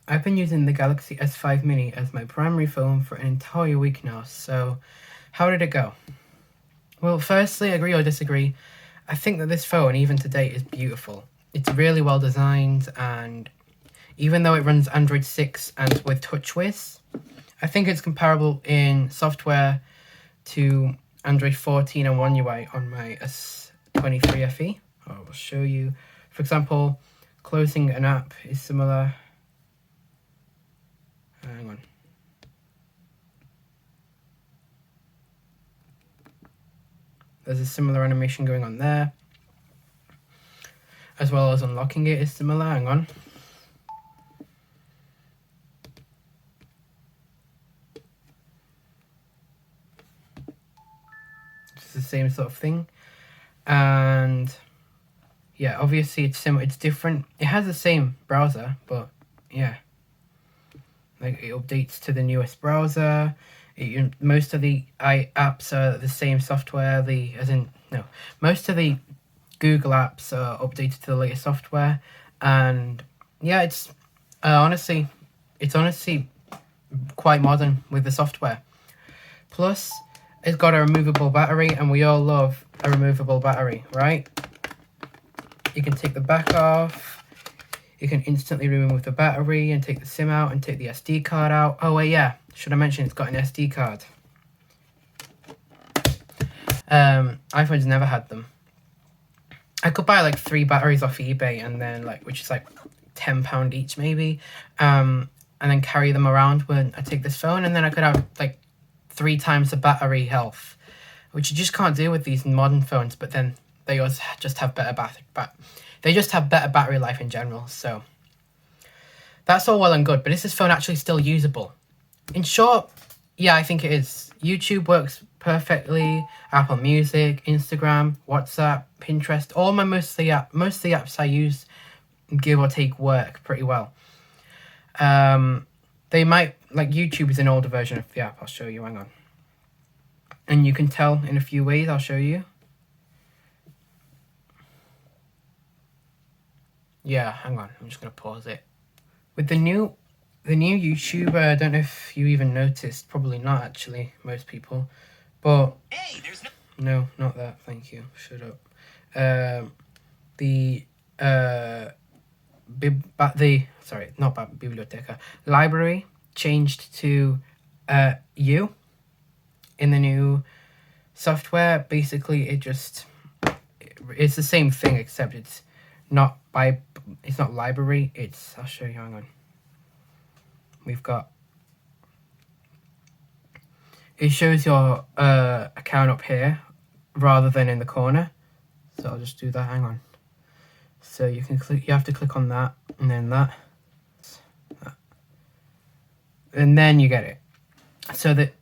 I've been using the Galaxy S5 Mini as my primary phone for an entire week now, so how did it go? Well, firstly, agree or disagree, I think that this phone, even to date, is beautiful. It's really well designed, and even though it runs Android 6 and with TouchWiz, I think it's comparable in software to Android 14 and One UI on my S23 FE. I will show you. For example, closing an app is similar. Hang on. There's a similar animation going on there. As well as unlocking it is similar. Hang on. It's the same sort of thing. And yeah, obviously it's similar. It's different. It has the same browser, but yeah. Like, it updates to the newest browser. Most of the apps are the same software. Most of the Google apps are updated to the latest software, and yeah, it's honestly quite modern with the software. Plus, it's got a removable battery, and we all love a removable battery, right? You can take the back off. You can instantly remove the battery and take the SIM out and take the SD card out. Oh wait, yeah, should I mention it's got an SD card? iPhones never had them. I could buy like 3 batteries off eBay, and then which is like £10 each maybe, and then carry them around when I take this phone, and then I could have like 3 times the battery health, which you just can't do with these modern phones. But then they also just have better battery life in general. So that's all well and good, but is this phone actually still usable? In short, yeah, I think it is. YouTube works perfectly. Apple Music, Instagram, WhatsApp, Pinterest, most of the apps I use, give or take, work pretty well. They might, like, YouTube is an older version of the app. I'll show you, hang on. And you can tell in a few ways. I'll show you. Yeah, hang on, I'm just gonna pause it. With the new YouTube, I don't know if you even noticed, probably not actually, most people, but hey, there's no, not that, thank you, shut up. Biblioteca library changed to U in the new software. Basically, it's the same thing, except it's not library, I'll show you, hang on. We've got, it shows your account up here rather than in the corner. So I'll just do that, hang on. So you have to click on that, and then that. And then you get it. So the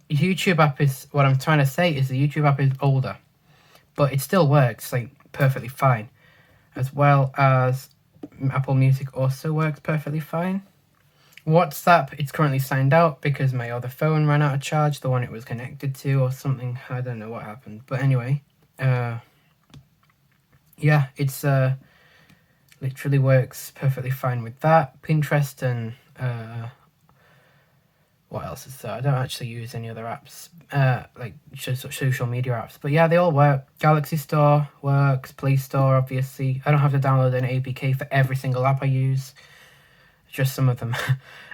YouTube app is, what I'm trying to say is the YouTube app is older, but it still works like perfectly fine. As well as Apple Music also works perfectly fine. WhatsApp, it's currently signed out because my other phone ran out of charge, the one it was connected to or something. I don't know what happened. But anyway, yeah, it's literally works perfectly fine with that. Pinterest and what else is there? I don't actually use any other apps, like social media apps. But yeah, they all work. Galaxy Store works, Play Store, obviously. I don't have to download an APK for every single app I use, just some of them.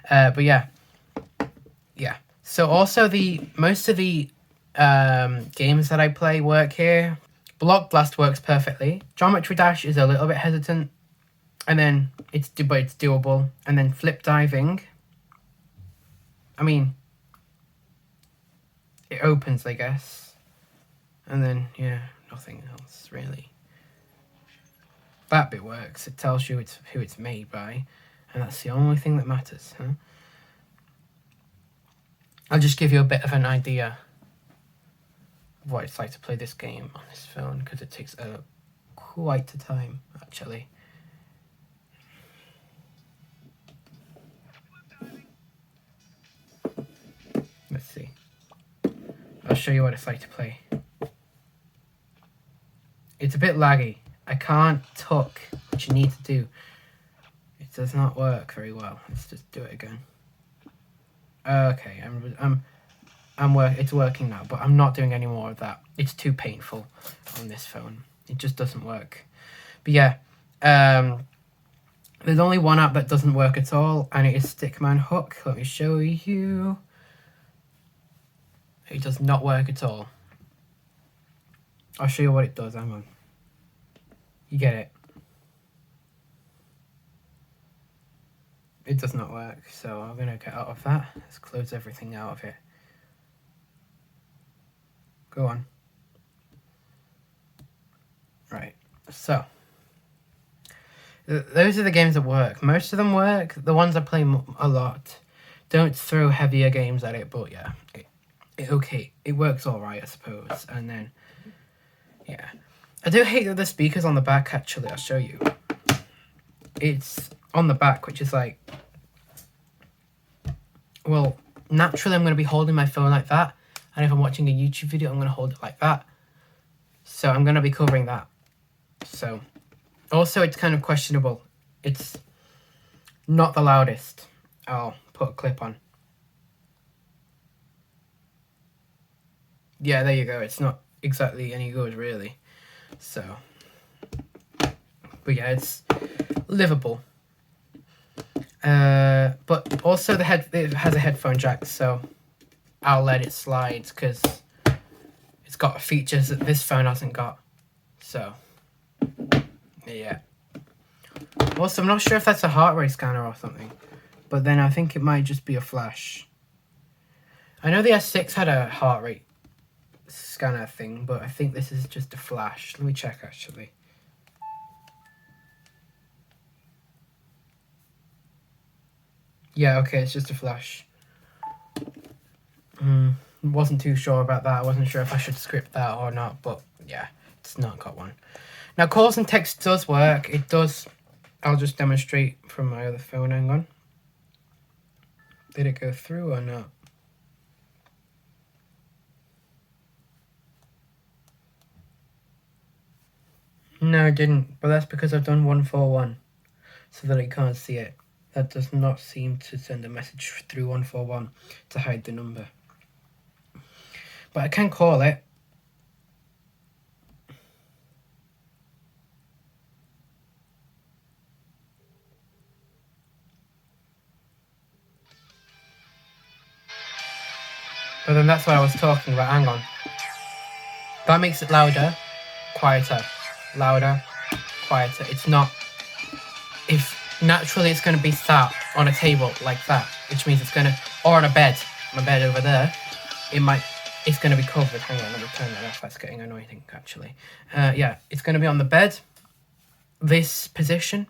But yeah. So also most of the games that I play work here. Block Blast works perfectly. Geometry Dash is a little bit hesitant, and then it's doable. And then Flip Diving, I mean, it opens, I guess. And then, yeah, nothing else, really. That bit works. It tells you who it's made by. And that's the only thing that matters, huh? I'll just give you a bit of an idea of what it's like to play this game on this phone, because it takes quite a time, actually. Let's see. I'll show you what it's like to play. It's a bit laggy. I can't tuck, which you need to do. It does not work very well. Let's just do it again. Okay, it's working now, but I'm not doing any more of that. It's too painful on this phone. It just doesn't work. But yeah, there's only one app that doesn't work at all, and it is Stickman Hook. Let me show you. It does not work at all. I'll show you what it does. Hang on. You get it. It does not work, so I'm going to get out of that. Let's close everything out of it. Go on. Right, so those are the games that work. Most of them work. The ones I play a lot don't throw heavier games at it, but yeah, it works all right, I suppose. And then, yeah, I do hate that the speaker's on the back. Actually, I'll show you. It's on the back, which is like, well, naturally I'm going to be holding my phone like that, and if I'm watching a YouTube video, I'm going to hold it like that. So I'm going to be covering that. So, also it's kind of questionable. It's not the loudest. I'll put a clip on. Yeah, there you go. It's not exactly any good, really. So, but yeah, it's livable. But also it has a headphone jack, so I'll let it slide because it's got features that this phone hasn't got. So, yeah. Also, I'm not sure if that's a heart rate scanner or something, but then I think it might just be a flash. I know the S6 had a heart rate scanner thing, but I think this is just a flash. Let me check, actually. Yeah, okay, it's just a flash. Wasn't too sure about that. I wasn't sure if I should script that or not, but yeah, it's not got one. Now, calls and text does work. It does. I'll just demonstrate from my other phone. Hang on. Did it go through or not? No, it didn't, but that's because I've done 141 so that I can't see it. That does not seem to send a message through 141 to hide the number. But I can call it. But then that's what I was talking about. Hang on. That makes it louder, quieter, louder, quieter. It's not... If naturally it's going to be sat on a table like that, which means it's going to... Or on a bed. My bed over there. It's going to be covered. Hang on, let me turn that off. That's getting annoying, actually. Yeah, it's going to be on the bed. This position.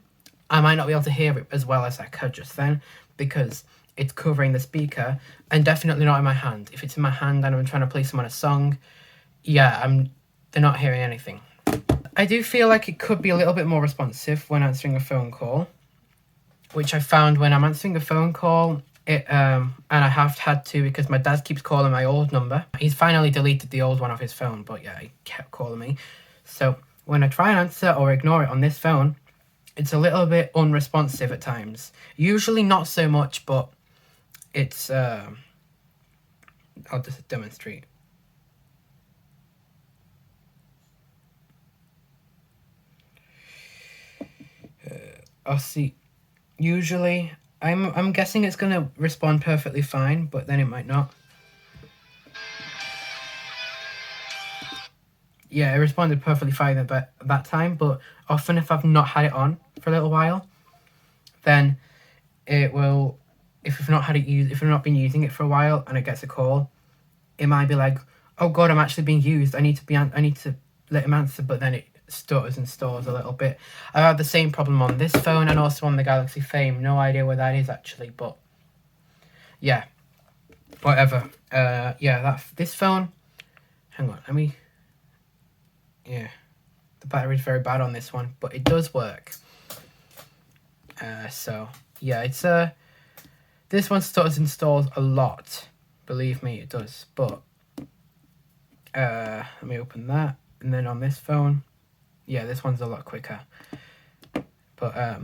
I might not be able to hear it as well as I could just then, because it's covering the speaker, and definitely not in my hand. If it's in my hand and I'm trying to play someone a song, yeah, they're not hearing anything. I do feel like it could be a little bit more responsive when answering a phone call, which I found when I'm answering a phone call, and I have had to because my dad keeps calling my old number. He's finally deleted the old one off his phone, but yeah, he kept calling me. So when I try and answer or ignore it on this phone, it's a little bit unresponsive at times. Usually not so much, but it's... I'll just demonstrate. I'll see. Usually, I'm guessing it's gonna respond perfectly fine, but then it might not. Yeah, it responded perfectly fine at that time, but often if I've not had it on for a little while, then it will. If I've not been using it for a while and it gets a call, it might be like, "Oh God, I'm actually being used. I need to let him answer," but then it stutters and stalls a little bit. I have the same problem on this phone and also on the Galaxy Fame. No idea where that is actually, but yeah, whatever. Yeah, this phone. Hang on, let me. Yeah, the battery's very bad on this one, but it does work. So yeah, it's this one stutters and stalls a lot. Believe me, it does. But let me open that, and then on this phone, yeah, this one's a lot quicker. But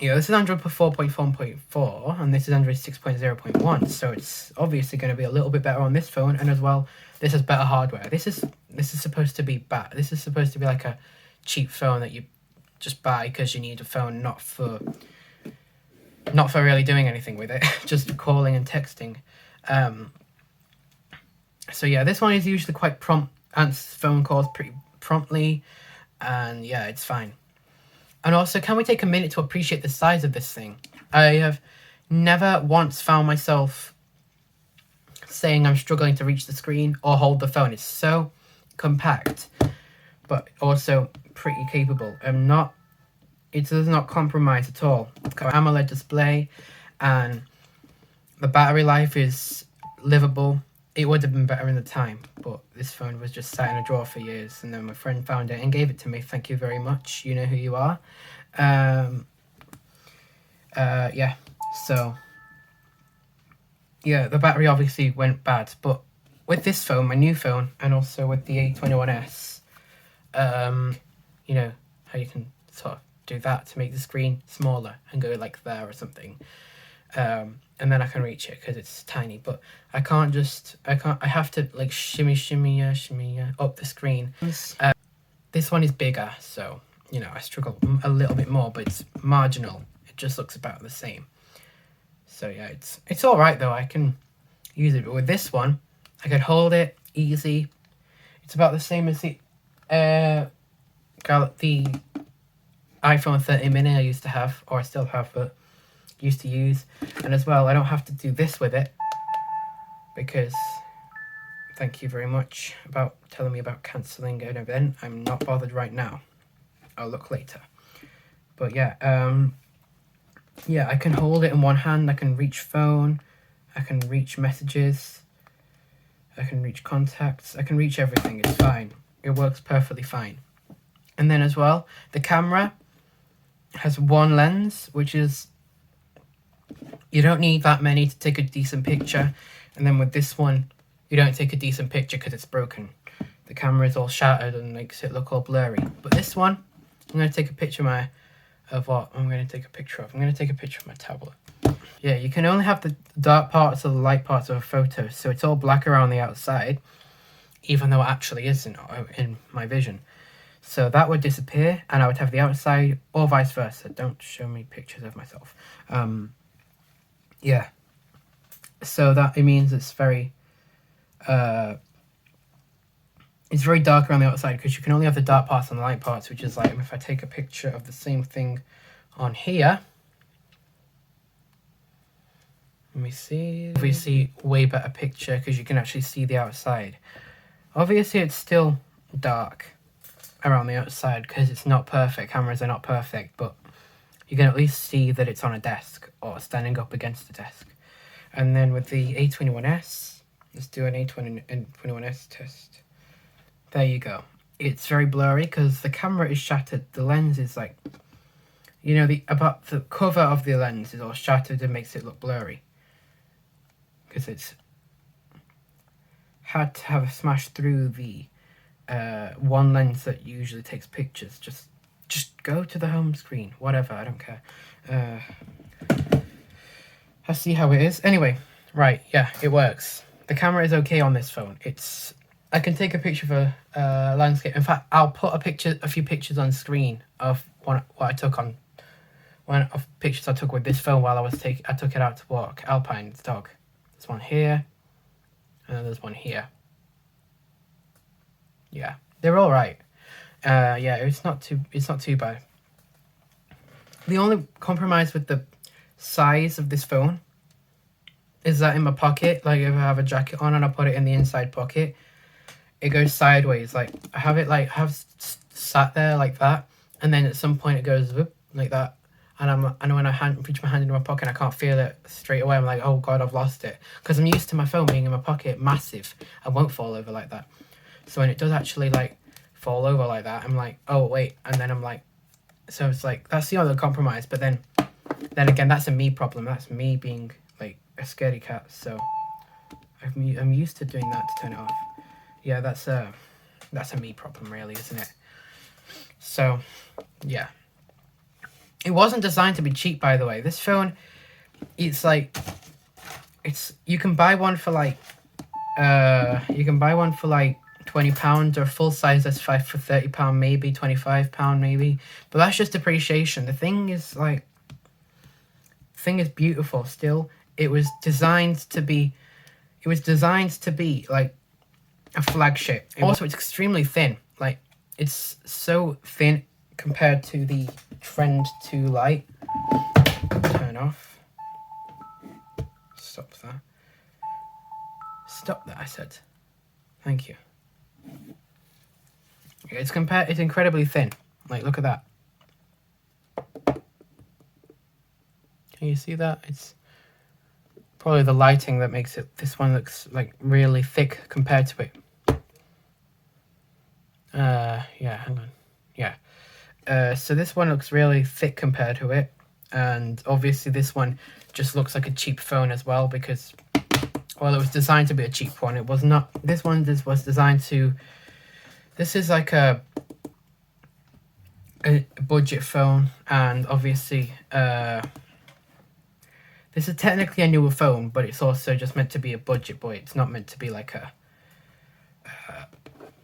this is Android 4.4.4 and this is Android 6.0.1, so it's obviously going to be a little bit better on this phone, and as well, this has better hardware. This is supposed to be bad. This is supposed to be like a cheap phone that you just buy because you need a phone, not for really doing anything with it, just calling and texting. So yeah, this one is usually quite prompt, answers phone calls pretty promptly, and yeah, it's fine. And also, can we take a minute to appreciate the size of this thing? I have never once found myself saying I'm struggling to reach the screen or hold the phone. It's so compact, but also pretty capable. It does not compromise at all. It's got an AMOLED display, and the battery life is livable. It would have been better in the time, but this phone was just sat in a drawer for years, and then my friend found it and gave it to me. Thank you very much. You know who you are. Yeah, so yeah, the battery obviously went bad, but with this phone, my new phone, and also with the A21s, you know how you can sort of do that to make the screen smaller and go like there or something. And then I can reach it because it's tiny, but I have to like shimmy up the screen. This one is bigger, so, you know, I struggle a little bit more, but it's marginal. It just looks about the same. So yeah, it's all right though. I can use it, but with this one, I could hold it easy. It's about the same as the iPhone 30 mini I used to have, or I still have, but used to use. And as well, I don't have to do this with it, because thank you very much about telling me about cancelling an event. I'm not bothered right now. I'll look later. But yeah, yeah, I can hold it in one hand. I can reach phone, I can reach messages, I can reach contacts, I can reach everything. It's fine. It works perfectly fine. And then as well, the camera has one lens, which is, you don't need that many to take a decent picture. And then with this one, you don't take a decent picture because it's broken. The camera is all shattered and makes it look all blurry. But this one, I'm going to take a picture of what I'm going to take a picture of. I'm going to take a picture of my tablet. Yeah, you can only have the dark parts or the light parts of a photo, so it's all black around the outside, even though it actually isn't in my vision. So that would disappear, and I would have the outside, or vice versa. Don't show me pictures of myself. Yeah. So that it means it's very dark around the outside, because you can only have the dark parts and the light parts, which is like if I take a picture of the same thing on here. Let me see. Obviously, way better picture because you can actually see the outside. Obviously, it's still dark around the outside because it's not perfect. Cameras are not perfect, but you can at least see that it's on a desk or standing up against the desk. And then with the A21s, let's do an A21s test. There you go. It's very blurry because the camera is shattered. The lens is like, you know, the cover of the lens is all shattered and makes it look blurry. Because it's had to have smashed through the one lens that usually takes pictures. Just go to the home screen. Whatever, I don't care. I see how it is. Anyway, right, yeah, it works. The camera is okay on this phone. I can take a picture of a landscape. In fact, I'll put a few pictures on screen of what I took on. One of pictures I took with this phone while I took it out to walk. Alpine's dog. There's one here, and then there's one here. Yeah, they're all right. Yeah, it's not too bad. The only compromise with the size of this phone is that in my pocket, like if I have a jacket on and I put it in the inside pocket, it goes sideways. Like I have sat there like that, and then at some point it goes whoop, like that. And when I reach my hand into my pocket, I can't feel it straight away. I'm like, oh God, I've lost it. Because I'm used to my phone being in my pocket, massive. I won't fall over like that. So when it does actually like fall over like that, I'm like, oh wait. And then I'm like, so it's like, that's the other compromise. But then again, that's a me problem. That's me being like a scaredy cat. So I'm used to doing that to turn it off. Yeah, that's a me problem really, isn't it? So, yeah. It wasn't designed to be cheap, by the way. This phone, it's like, you can buy one for like, £20, or full size S5 for £30, maybe £25, maybe. But that's just depreciation. The thing is beautiful still. It was designed to be like a flagship. Also, it's extremely thin. Like, it's so thin compared to the Trend 2 Lite. Turn off. Stop that. Stop that, I said. Thank you. It's incredibly thin. Like, look at that. Can you see that? It's probably the lighting that makes it. This one looks like really thick compared to it. Yeah, hang on. Yeah. So this one looks really thick compared to it, and obviously this one just looks like a cheap phone as well, because, well, it was designed to be a cheap one. It was not. This one was designed to. This is like a budget phone, and obviously, this is technically a newer phone, but it's also just meant to be a budget boy. It's not meant to be like a.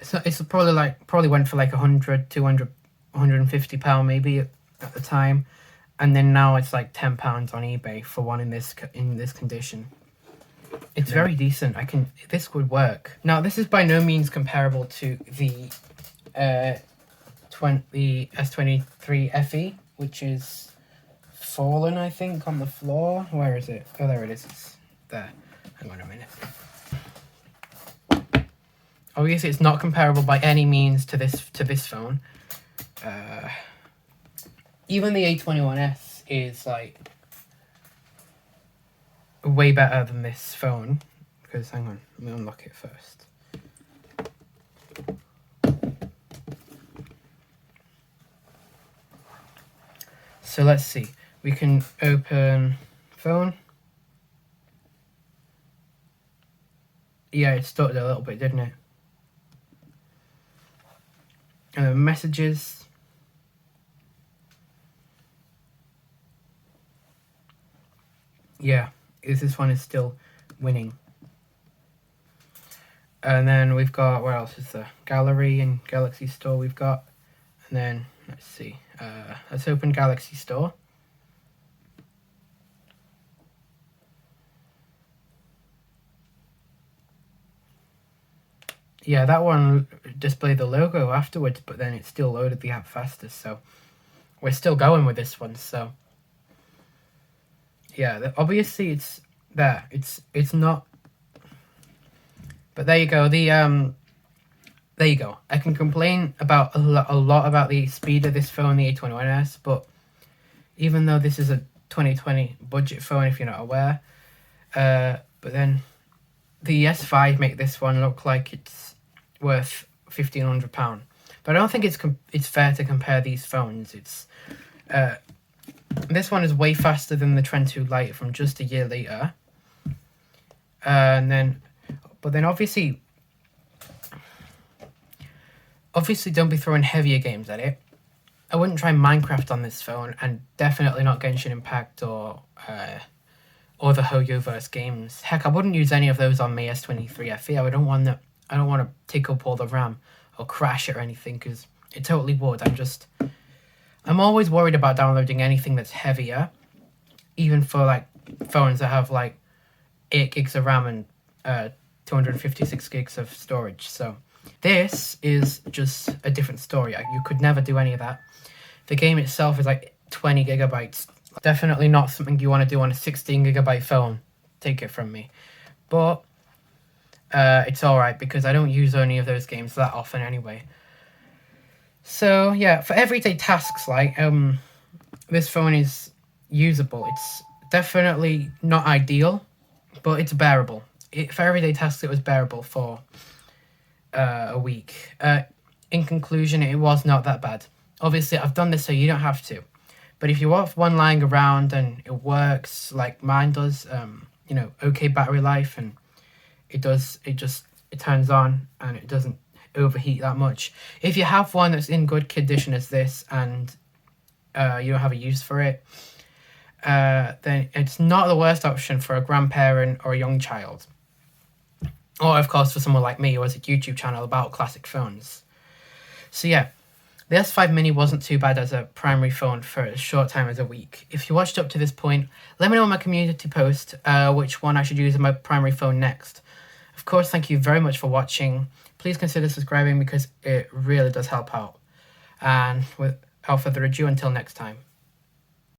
It's probably went for like 100, 200, 150 £150 maybe at the time, and then now it's like £10 on eBay for one in this condition. It's very decent. This would work. Now, this is by no means comparable to the S23 FE, which is fallen, I think, on the floor. Where is it? Oh, there it is. It's there. Hang on a minute. Obviously, it's not comparable by any means to this phone. Even the A21s is like way better than this phone, because, hang on, let me unlock it first. So let's see, we can open phone. Yeah, it stuttered a little bit, didn't it? Messages. Yeah, this one is still winning. And then we've got, what else is there? Gallery and Galaxy Store we've got. And then, let's see, let's open Galaxy Store. Yeah, that one displayed the logo afterwards, but then it still loaded the app faster, so we're still going with this one. So yeah, obviously it's there. It's not. But there you go. There you go. I can complain about a lot about the speed of this phone, the A21s, but even though this is a 2020 budget phone, if you're not aware, but then the S5 make this one look like it's worth £1,500. But I don't think it's fair to compare these phones. It's this one is way faster than the Trend 2 Lite from just a year later. But then obviously don't be throwing heavier games at it. I wouldn't try Minecraft on this phone, and definitely not Genshin Impact or the Hoyoverse games. Heck, I wouldn't use any of those on my S23 FE. I don't want to take up all the RAM or crash it or anything, because it totally would. I'm always worried about downloading anything that's heavier, even for like phones that have like 8 gigs of RAM and 256 gigs of storage. So this is just a different story. You could never do any of that. The game itself is like 20 gigabytes. Definitely not something you want to do on a 16 gigabyte phone. Take it from me. But it's alright, because I don't use any of those games that often anyway. So yeah, for everyday tasks, like this phone is usable. It's definitely not ideal, but it's bearable. For everyday tasks, it was bearable for a week. In conclusion, it was not that bad. Obviously, I've done this so you don't have to. But if you have one lying around and it works like mine does, okay battery life, and it turns on and it doesn't overheat that much. If you have one that's in good condition as this, and you don't have a use for it, then it's not the worst option for a grandparent or a young child. Or, of course, for someone like me who has a YouTube channel about classic phones. So yeah, the S5 Mini wasn't too bad as a primary phone for as short time as a week. If you watched up to this point, let me know in my community post which one I should use as my primary phone next. Of course, thank you very much for watching. Please consider subscribing because it really does help out. And without further ado, until next time.